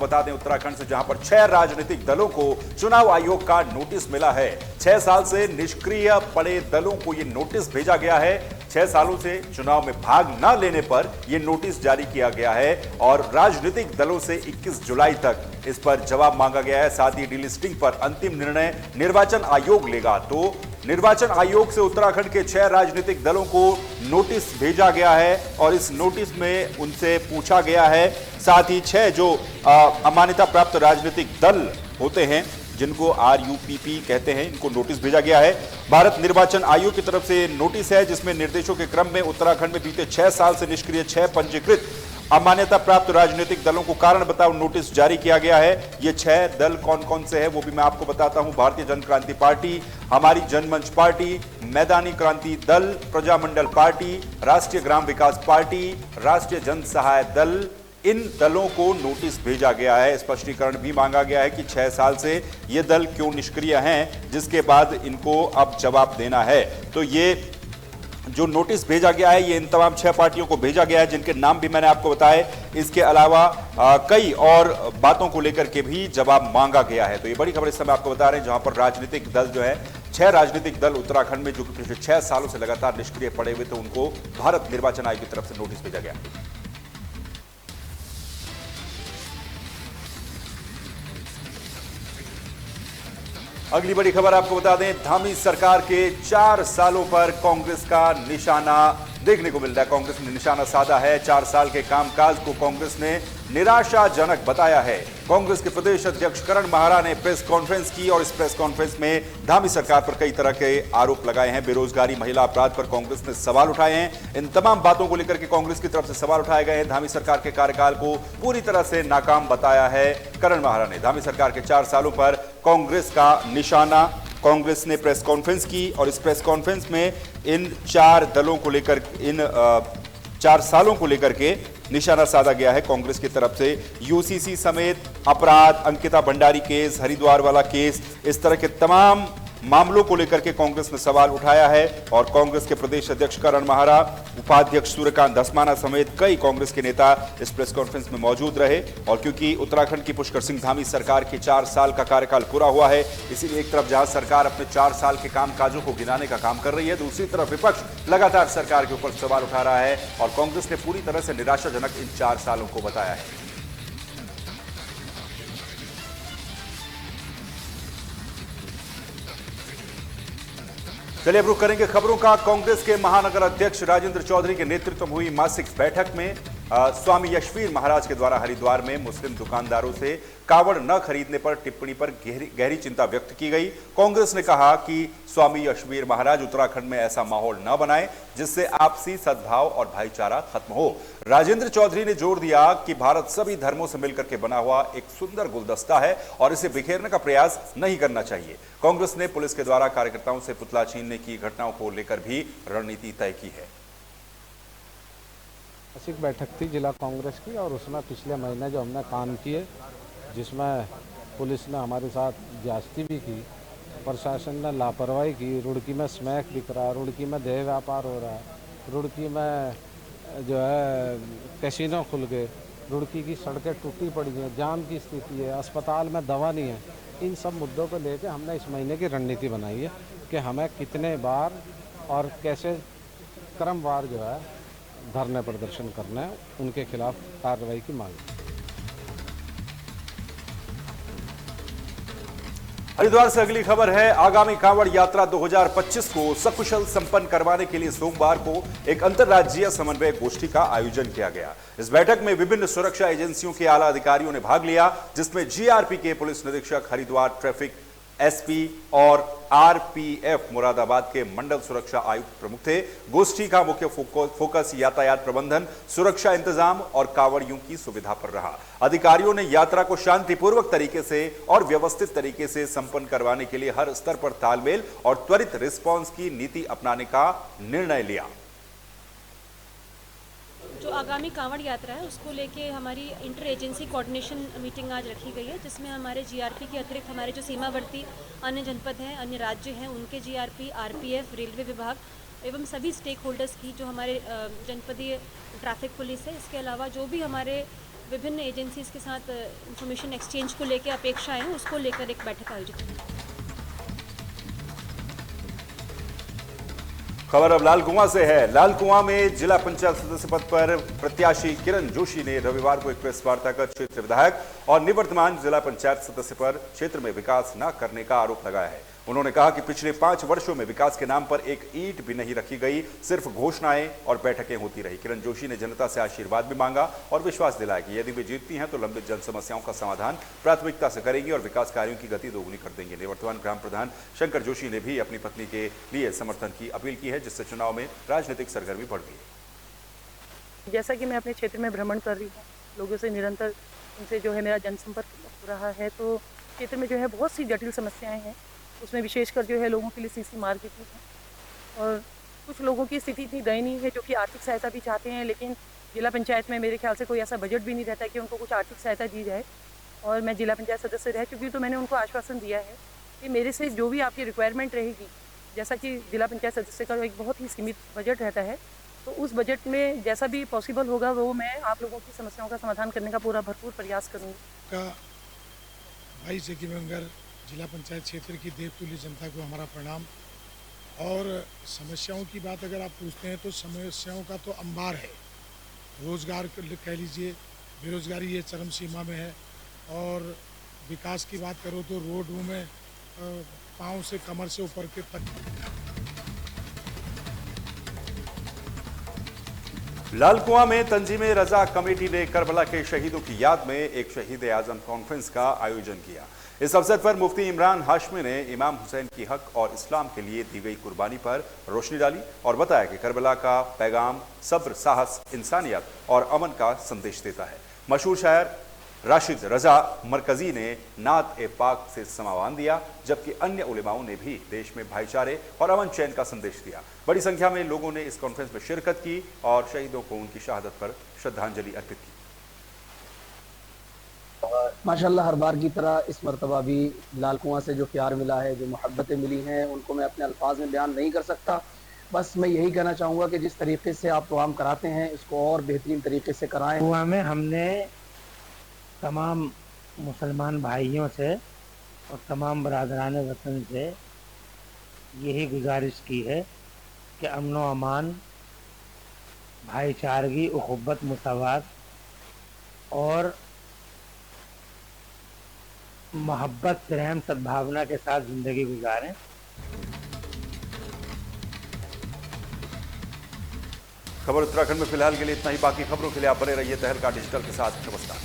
बता दें उत्तराखंड से, जहां पर 6 राजनीतिक दलों को चुनाव आयोग का नोटिस मिला है। 6 साल से निष्क्रिय पड़े दलों को यह नोटिस भेजा गया है। 6 सालों से चुनाव में भाग न लेने पर यह नोटिस जारी किया गया है और राजनीतिक दलों से 21 जुलाई तक इस पर जवाब मांगा गया है। साथ ही डीलिस्टिंग पर अंतिम निर्णय निर्वाचन आयोग लेगा। तो निर्वाचन आयोग से उत्तराखंड के 6 राजनीतिक दलों को नोटिस भेजा गया है और इस नोटिस में उनसे पूछा गया है। साथ ही 6 जो अमान्यता प्राप्त राजनीतिक दल होते हैं, जिनको RUPP कहते हैं, इनको नोटिस भेजा गया है। भारत निर्वाचन आयोग की तरफ से नोटिस है, जिसमें निर्देशों के क्रम में उत्तराखंड में बीते 6 साल से निष्क्रिय 6 पंजीकृत अमान्यता प्राप्त राजनीतिक दलों को कारण बताओ नोटिस जारी किया गया है। ये 6 दल कौन कौन से हैं वो भी मैं आपको बताता हूं। भारतीय जन क्रांति पार्टी, हमारी जनमंच पार्टी, मैदानी क्रांति दल, प्रजामंडल पार्टी, राष्ट्रीय ग्राम विकास पार्टी, राष्ट्रीय जन सहाय दल, इन दलों को नोटिस भेजा गया है। स्पष्टीकरण भी मांगा गया है कि 6 साल से ये दल क्यों निष्क्रिय हैं, जिसके बाद इनको अब जवाब देना है। तो ये जो नोटिस भेजा गया है ये इन तमाम 6 पार्टियों को भेजा गया है, जिनके नाम भी मैंने आपको बताए। इसके अलावा कई और बातों को लेकर के भी जवाब मांगा गया है। तो ये बड़ी खबर इस समय आपको बता रहे हैं, जहां पर राजनीतिक दल जो है 6 राजनीतिक दल उत्तराखंड में जो पिछले 6 सालों से लगातार निष्क्रिय पड़े हुए थे, उनको भारत निर्वाचन आयोग की तरफ से नोटिस भेजा गया। अगली बड़ी खबर आपको बता दें, धामी सरकार के 4 सालों पर कांग्रेस का निशाना देखने को मिल रहा है। कांग्रेस ने निशाना साधा है। 4 साल के कामकाज को कांग्रेस ने निराशाजनक बताया है। कांग्रेस के प्रदेश अध्यक्ष करण माहरा ने प्रेस कॉन्फ्रेंस की और इस प्रेस कॉन्फ्रेंस में धामी सरकार पर कई तरह के आरोप लगाए हैं। बेरोजगारी, महिला अपराध पर कांग्रेस ने सवाल उठाए हैं। इन तमाम बातों को लेकर के कांग्रेस की तरफ से सवाल उठाए गए हैं। धामी सरकार के कार्यकाल को पूरी तरह से नाकाम बताया है करण माहरा ने। धामी सरकार के 4 सालों पर कांग्रेस का निशाना, कांग्रेस ने प्रेस कॉन्फ्रेंस की और इस प्रेस कॉन्फ्रेंस में इन 4 दलों को लेकर, इन 4 सालों को लेकर के निशाना साधा गया है कांग्रेस की तरफ से। UCC समेत अपराध, अंकिता भंडारी केस, हरिद्वार वाला केस, इस तरह के तमाम मामलों को लेकर के कांग्रेस ने सवाल उठाया है और कांग्रेस के प्रदेश अध्यक्ष करण माहरा, उपाध्यक्ष सूर्यकांत धस्माना समेत कई कांग्रेस के नेता इस प्रेस कॉन्फ्रेंस में मौजूद रहे। और क्योंकि उत्तराखंड की पुष्कर सिंह धामी सरकार के 4 साल का कार्यकाल पूरा हुआ है, इसीलिए एक तरफ जहां सरकार अपने 4 साल के कामकाजों को गिनाने का काम कर रही है, दूसरी तरफ विपक्ष लगातार सरकार के ऊपर सवाल उठा रहा है और कांग्रेस ने पूरी तरह से निराशाजनक इन 4 सालों को बताया है। चलिए अब रुख करेंगे खबरों का। कांग्रेस के महानगर अध्यक्ष राजेंद्र चौधरी के नेतृत्व में हुई मासिक बैठक में स्वामी यशवीर महाराज के द्वारा हरिद्वार में मुस्लिम दुकानदारों से कावड़ न खरीदने पर टिप्पणी पर गहरी चिंता व्यक्त की गई। कांग्रेस ने कहा कि स्वामी यशवीर महाराज उत्तराखंड में ऐसा माहौल न बनाए जिससे आपसी सद्भाव और भाईचारा खत्म हो। राजेंद्र चौधरी ने जोर दिया कि भारत सभी धर्मों से मिलकर के बना हुआ एक सुंदर गुलदस्ता है और इसे बिखेरने का प्रयास नहीं करना चाहिए। कांग्रेस ने पुलिस के द्वारा कार्यकर्ताओं से पुतला छीनने की घटनाओं को लेकर भी रणनीति तय की है। मासिक बैठक थी जिला कांग्रेस की और उसमें पिछले महीने जो हमने काम किए, जिसमें पुलिस ने हमारे साथ ज्यादती भी की, प्रशासन ने लापरवाही की। रुड़की में स्मैक बिक रहा है, रुड़की में देह व्यापार हो रहा है, रुड़की में जो है कैसीनो खुल गए, रुड़की की सड़कें टूटी पड़ी हैं, जाम की स्थिति है, अस्पताल में दवा नहीं है। इन सब मुद्दों को लेकर हमने इस महीने की रणनीति बनाई है कि हमें कितने बार और कैसे क्रमवार जो है धरने प्रदर्शन करना है, उनके खिलाफ कार्रवाई की मांग। हरिद्वार से अगली खबर है। आगामी कांवड़ यात्रा 2025 को सकुशल संपन्न करवाने के लिए सोमवार को एक अंतर्राज्यीय समन्वय गोष्ठी का आयोजन किया गया। इस बैठक में विभिन्न सुरक्षा एजेंसियों के आला अधिकारियों ने भाग लिया, जिसमें GRP के पुलिस निरीक्षक, हरिद्वार ट्रैफिक SP और RPF मुरादाबाद के मंडल सुरक्षा आयुक्त प्रमुख थे। गोष्ठी का मुख्य फोकस यातायात प्रबंधन, सुरक्षा इंतजाम और कांवड़ियों की सुविधा पर रहा। अधिकारियों ने यात्रा को शांतिपूर्वक तरीके से और व्यवस्थित तरीके से संपन्न करवाने के लिए हर स्तर पर तालमेल और त्वरित रिस्पांस की नीति अपनाने का निर्णय लिया। जो आगामी कांवड़ यात्रा है उसको लेके हमारी इंटर एजेंसी कोऑर्डिनेशन मीटिंग आज रखी गई है, जिसमें हमारे GRP के अतिरिक्त हमारे जो सीमावर्ती अन्य जनपद हैं, अन्य राज्य हैं, उनके GRP, RPF, रेलवे विभाग एवं सभी स्टेक होल्डर्स की, जो हमारे जनपदीय ट्रैफिक पुलिस है, इसके अलावा जो भी हमारे विभिन्न एजेंसीज के साथ इंफॉर्मेशन एक्सचेंज को लेकर अपेक्षाएं हैं, उसको लेकर एक बैठक आयोजित हुई। खबर अब लाल कुआं से है। लाल कुआं में जिला पंचायत सदस्य पद पर प्रत्याशी किरण जोशी ने रविवार को एक प्रेस वार्ता कर क्षेत्र विधायक और निवर्तमान जिला पंचायत सदस्य पर क्षेत्र में विकास न करने का आरोप लगाया है। उन्होंने कहा कि पिछले 5 वर्षों में विकास के नाम पर एक ईंट भी नहीं रखी गई, सिर्फ घोषणाएं और बैठकें होती रही। किरण जोशी ने जनता से आशीर्वाद भी मांगा और विश्वास दिलाया कि यदि वे जीतती हैं तो लंबित जन समस्याओं का समाधान प्राथमिकता से करेंगी और विकास कार्यों की गति दोगुनी कर देंगे। निवर्तमान ग्राम प्रधान शंकर जोशी ने भी अपनी पत्नी के लिए समर्थन की अपील की है, जिससे चुनाव में राजनीतिक सरगर्मी बढ़ गई है। जैसा कि मैं अपने क्षेत्र में भ्रमण कर रही हूँ, लोगों से निरंतर उनसे जो है मेरा जनसंपर्क हो रहा है, तो क्षेत्र में जो है बहुत सी जटिल समस्याएं हैं। उसमें विशेषकर जो है लोगों के लिए सीसी मार्ग भी है और कुछ लोगों की स्थिति इतनी दयनीय है जो कि आर्थिक सहायता भी चाहते हैं, लेकिन जिला पंचायत में मेरे ख्याल से कोई ऐसा बजट भी नहीं रहता कि उनको कुछ आर्थिक सहायता दी जाए। और मैं जिला पंचायत सदस्य रह चुकी हूँ, तो मैंने उनको आश्वासन दिया है कि मेरे से जो भी आपकी रिक्वायरमेंट रहेगी, जैसा कि जिला पंचायत सदस्य का एक बहुत ही सीमित बजट रहता है, तो उस बजट में जैसा भी पॉसिबल होगा वो मैं आप लोगों की समस्याओं का समाधान करने का पूरा भरपूर प्रयास करूँगी। 22 सितंबर जिला पंचायत क्षेत्र की देवतुल्य जनता को हमारा प्रणाम। और समस्याओं की बात अगर आप पूछते हैं तो समस्याओं का तो अंबार है। रोजगार कह लीजिए, बेरोजगारी ये चरम सीमा में है, और विकास की बात करो तो रोडों में पाँव से कमर से ऊपर के तक। लाल कुआं में तंजीम रजा कमेटी ने करबला के शहीदों की याद में एक शहीद आजम कॉन्फ्रेंस का आयोजन किया। इस अवसर पर मुफ्ती इमरान हाशमी ने इमाम हुसैन की हक और इस्लाम के लिए दी गई कुर्बानी पर रोशनी डाली और बताया कि करबला का पैगाम सब्र, साहस, इंसानियत और अमन का संदेश देता है। मशहूर शायर राशिद रजा मरकजी ने नात ए पाक से समावान दिया, जबकि अन्य उलेमाओं ने भी देश में भाईचारे और अमन चैन का संदेश दिया। बड़ी संख्या में लोगों ने इस कॉन्फ्रेंस में शिरकत की और शहीदों को उनकी शहादत पर श्रद्धांजलि अर्पित की। माशाल्लाह हर बार की तरह इस मरतबा भी लाल कुआं से जो प्यार मिला है, जो मोहब्बतें मिली हैं, उनको मैं अपने अल्फाज में बयान नहीं कर सकता। बस मैं यही कहना चाहूँगा कि जिस तरीके से आप प्रोग्राम कराते हैं इसको और बेहतरीन तरीके से कराएं। कुआं में हमने तमाम मुसलमान भाइयों से और तमाम बरादरान वतन से यही गुजारिश की है कि अमन व अमान, भाईचारगी, उखुब्बत, मुसावात और मोहब्बत, रहम, सद्भावना के साथ ज़िंदगी गुजारें। खबर उत्तराखंड में फिलहाल के लिए इतना ही। बाकी खबरों के लिए आप बने रहिए तहलका डिजिटल के साथ। नमस्कार।